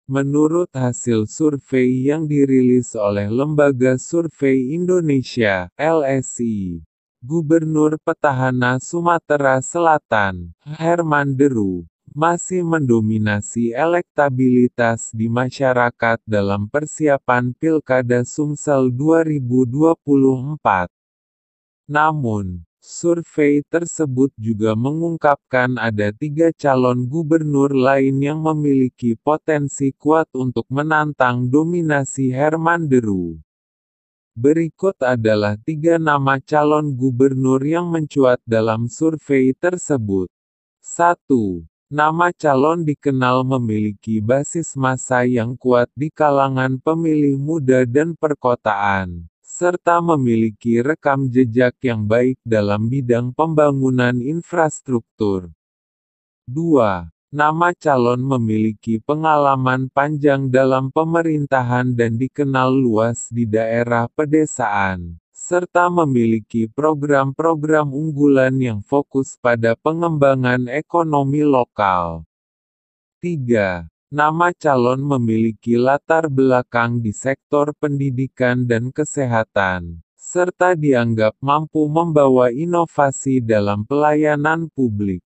Menurut hasil survei yang dirilis oleh Lembaga Survei Indonesia (LSI), Gubernur Petahana Sumatera Selatan, Herman Deru, masih mendominasi elektabilitas di masyarakat dalam persiapan Pilkada Sumsel 2024. Namun, survei tersebut juga mengungkapkan ada 3 calon gubernur lain yang memiliki potensi kuat untuk menantang dominasi Herman Deru. Berikut adalah 3 nama calon gubernur yang mencuat dalam survei tersebut. 1. Nama calon dikenal memiliki basis massa yang kuat di kalangan pemilih muda dan perkotaan, serta memiliki rekam jejak yang baik dalam bidang pembangunan infrastruktur. 2. Nama calon memiliki pengalaman panjang dalam pemerintahan dan dikenal luas di daerah pedesaan, serta memiliki program-program unggulan yang fokus pada pengembangan ekonomi lokal. 3. Nama calon memiliki latar belakang di sektor pendidikan dan kesehatan, serta dianggap mampu membawa inovasi dalam pelayanan publik.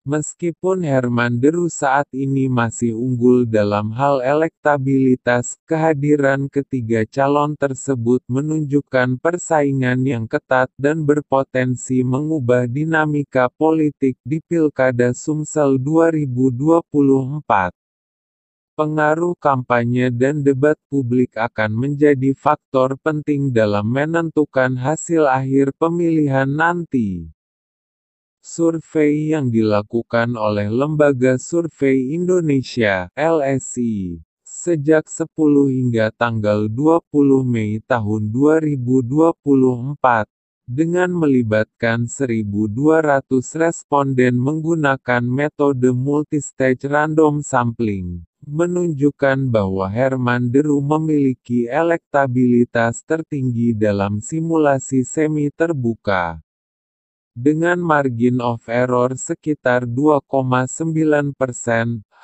Meskipun Herman Deru saat ini masih unggul dalam hal elektabilitas, kehadiran ketiga calon tersebut menunjukkan persaingan yang ketat dan berpotensi mengubah dinamika politik di Pilkada Sumsel 2024. Pengaruh kampanye dan debat publik akan menjadi faktor penting dalam menentukan hasil akhir pemilihan nanti. Survei yang dilakukan oleh Lembaga Survei Indonesia (LSI) sejak 10 hingga tanggal 20 Mei tahun 2024, dengan melibatkan 1.200 responden menggunakan metode multistage random sampling, menunjukkan bahwa Herman Deru memiliki elektabilitas tertinggi dalam simulasi semi terbuka. Dengan margin of error sekitar 2,9%,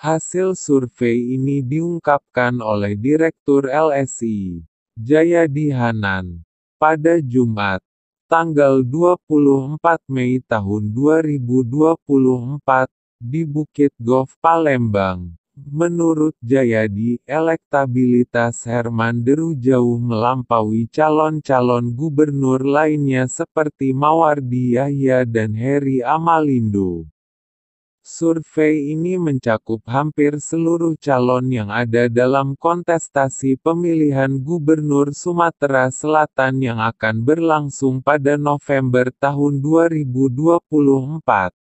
hasil survei ini diungkapkan oleh Direktur LSI, Jayadi Hanan, pada Jumat, tanggal 24 Mei tahun 2024, di Bukit Golf Palembang. Menurut Jayadi, elektabilitas Herman Deru jauh melampaui calon-calon gubernur lainnya seperti Mawardi Yahya dan Heri Amalindo. Survei ini mencakup hampir seluruh calon yang ada dalam kontestasi pemilihan gubernur Sumatera Selatan yang akan berlangsung pada November tahun 2024.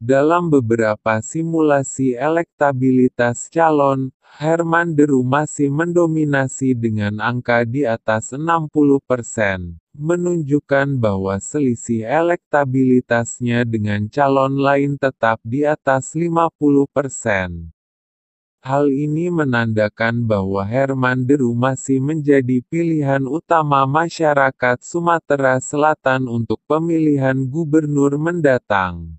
Dalam beberapa simulasi elektabilitas calon, Herman Deru masih mendominasi dengan angka di atas 60%, menunjukkan bahwa selisih elektabilitasnya dengan calon lain tetap di atas 50%. Hal ini menandakan bahwa Herman Deru masih menjadi pilihan utama masyarakat Sumatera Selatan untuk pemilihan gubernur mendatang.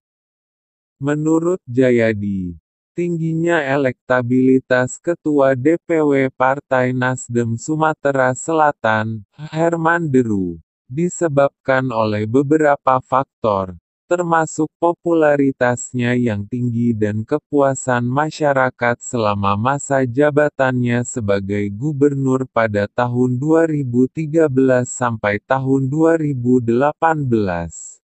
Menurut Jayadi, tingginya elektabilitas Ketua DPW Partai Nasdem Sumatera Selatan, Herman Deru, disebabkan oleh beberapa faktor, termasuk popularitasnya yang tinggi dan kepuasan masyarakat selama masa jabatannya sebagai gubernur pada tahun 2013 sampai tahun 2018.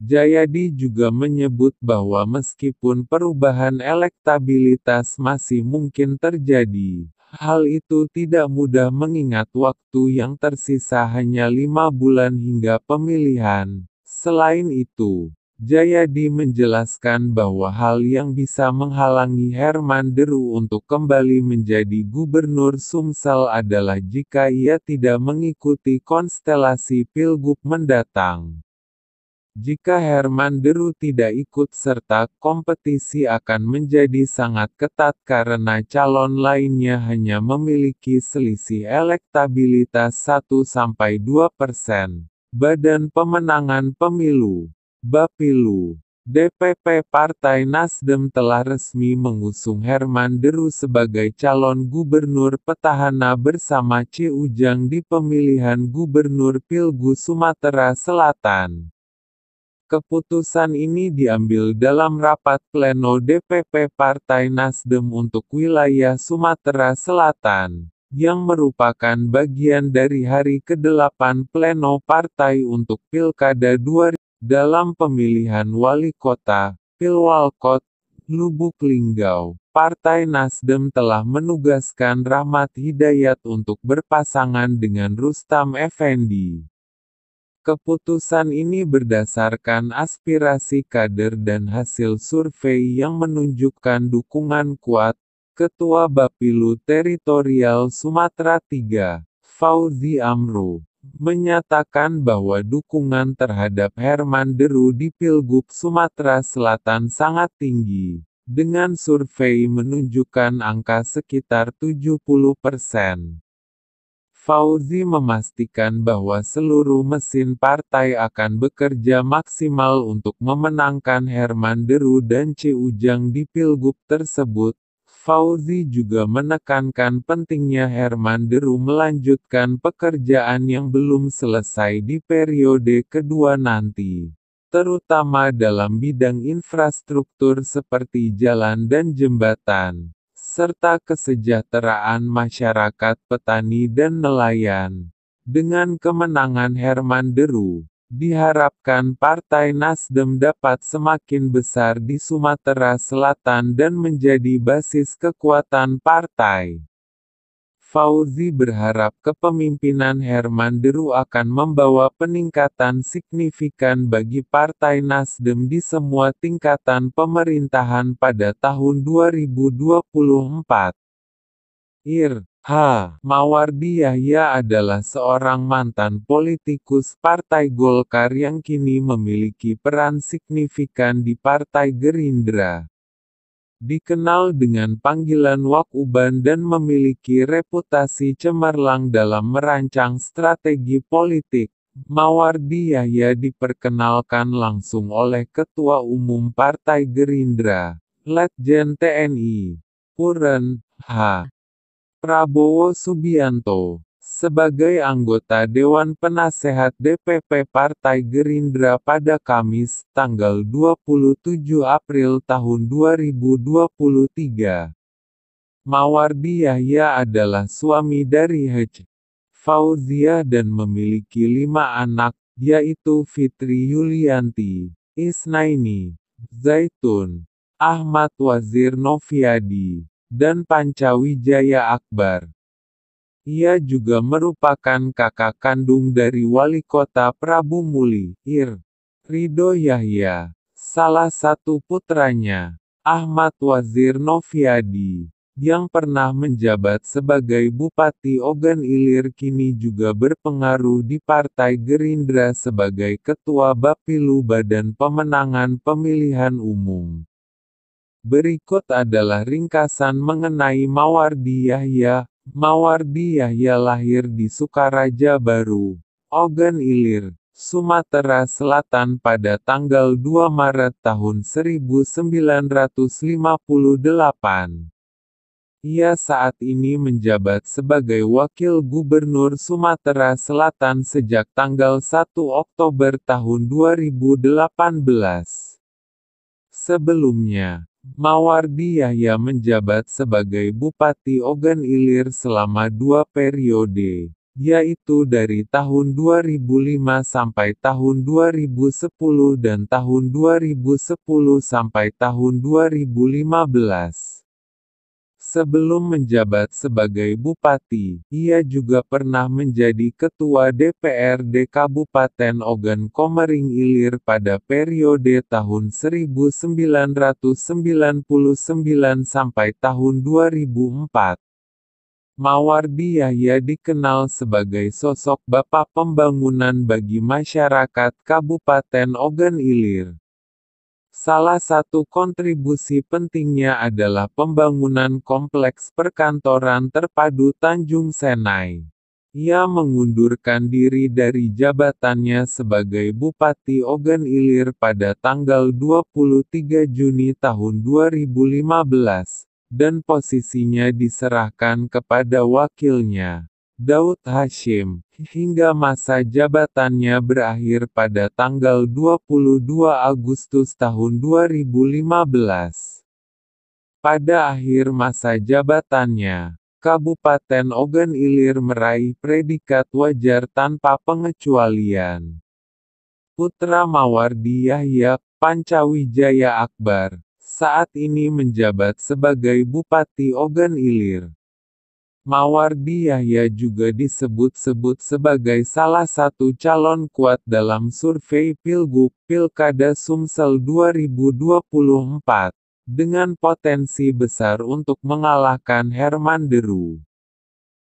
Jayadi juga menyebut bahwa meskipun perubahan elektabilitas masih mungkin terjadi, hal itu tidak mudah mengingat waktu yang tersisa hanya 5 bulan hingga pemilihan. Selain itu, Jayadi menjelaskan bahwa hal yang bisa menghalangi Herman Deru untuk kembali menjadi gubernur Sumsel adalah jika ia tidak mengikuti konstelasi pilgub mendatang. Jika Herman Deru tidak ikut serta, kompetisi akan menjadi sangat ketat karena calon lainnya hanya memiliki selisih elektabilitas 1–2%. Badan Pemenangan Pemilu (Bapilu) DPP Partai Nasdem telah resmi mengusung Herman Deru sebagai calon gubernur petahana bersama C. Ujang di pemilihan gubernur Pilgub Sumatera Selatan. Keputusan ini diambil dalam rapat pleno DPP Partai Nasdem untuk wilayah Sumatera Selatan, yang merupakan bagian dari hari ke-8 pleno partai untuk Pilkada 2020. Dalam pemilihan wali kota, Pilwalkot, Lubuk Linggau, Partai Nasdem telah menugaskan Rahmat Hidayat untuk berpasangan dengan Rustam Effendi. Keputusan ini berdasarkan aspirasi kader dan hasil survei yang menunjukkan dukungan kuat. Ketua Bapilu Teritorial Sumatera III, Fauzi Amro, menyatakan bahwa dukungan terhadap Herman Deru di Pilgub Sumatera Selatan sangat tinggi, dengan survei menunjukkan angka sekitar 70%. Fauzi memastikan bahwa seluruh mesin partai akan bekerja maksimal untuk memenangkan Herman Deru dan C. Ujang di Pilgub tersebut. Fauzi juga menekankan pentingnya Herman Deru melanjutkan pekerjaan yang belum selesai di periode kedua nanti, terutama dalam bidang infrastruktur seperti jalan dan jembatan, serta kesejahteraan masyarakat petani dan nelayan. Dengan kemenangan Herman Deru, diharapkan Partai Nasdem dapat semakin besar di Sumatera Selatan dan menjadi basis kekuatan partai. Fauzi berharap kepemimpinan Herman Deru akan membawa peningkatan signifikan bagi Partai Nasdem di semua tingkatan pemerintahan pada tahun 2024. Mawardi Yahya adalah seorang mantan politikus Partai Golkar yang kini memiliki peran signifikan di Partai Gerindra. Dikenal dengan panggilan Wak Uban dan memiliki reputasi cemerlang dalam merancang strategi politik, Mawardi Yahya diperkenalkan langsung oleh Ketua Umum Partai Gerindra, Letjen TNI, Puren, H. Prabowo Subianto, sebagai anggota Dewan Penasehat DPP Partai Gerindra pada Kamis, tanggal 27 April tahun 2023. Mawardi Yahya adalah suami dari H. Fauziah dan memiliki 5 anak, yaitu Fitri Yulianti, Isnaini, Zaitun, Ahmad Wazir Noviadi, dan Pancawijaya Akbar. Ia juga merupakan kakak kandung dari Wali Kota Prabu Muli, Ridho Yahya. Salah satu putranya, Ahmad Wazir Noviadi, yang pernah menjabat sebagai Bupati Ogan Ilir kini juga berpengaruh di Partai Gerindra sebagai Ketua Bapilu Badan Pemenangan Pemilihan Umum. Berikut adalah ringkasan mengenai Mawardi Yahya. Mawardi Yahya lahir di Sukaraja Baru, Ogan Ilir, Sumatera Selatan pada tanggal 2 Maret tahun 1958. Ia saat ini menjabat sebagai Wakil Gubernur Sumatera Selatan sejak tanggal 1 Oktober tahun 2018. Sebelumnya, Mawardi Yahya menjabat sebagai Bupati Ogan Ilir selama 2 periode, yaitu dari tahun 2005 sampai tahun 2010 dan tahun 2010 sampai tahun 2015. Sebelum menjabat sebagai bupati, ia juga pernah menjadi ketua DPRD Kabupaten Ogan Komering Ilir pada periode tahun 1999 sampai tahun 2004. Mawardi Yahya dikenal sebagai sosok bapak pembangunan bagi masyarakat Kabupaten Ogan Ilir. Salah satu kontribusi pentingnya adalah pembangunan kompleks perkantoran terpadu Tanjung Senai. Ia mengundurkan diri dari jabatannya sebagai Bupati Ogan Ilir pada tanggal 23 Juni tahun 2015, dan posisinya diserahkan kepada wakilnya, Daud Hashim, hingga masa jabatannya berakhir pada tanggal 22 Agustus tahun 2015. Pada akhir masa jabatannya, Kabupaten Ogan Ilir meraih predikat wajar tanpa pengecualian. Putra Mawardi Yahya, Pancawijaya Akbar, saat ini menjabat sebagai Bupati Ogan Ilir. Mawardi Yahya juga disebut-sebut sebagai salah satu calon kuat dalam survei Pilgub Pilkada Sumsel 2024, dengan potensi besar untuk mengalahkan Herman Deru.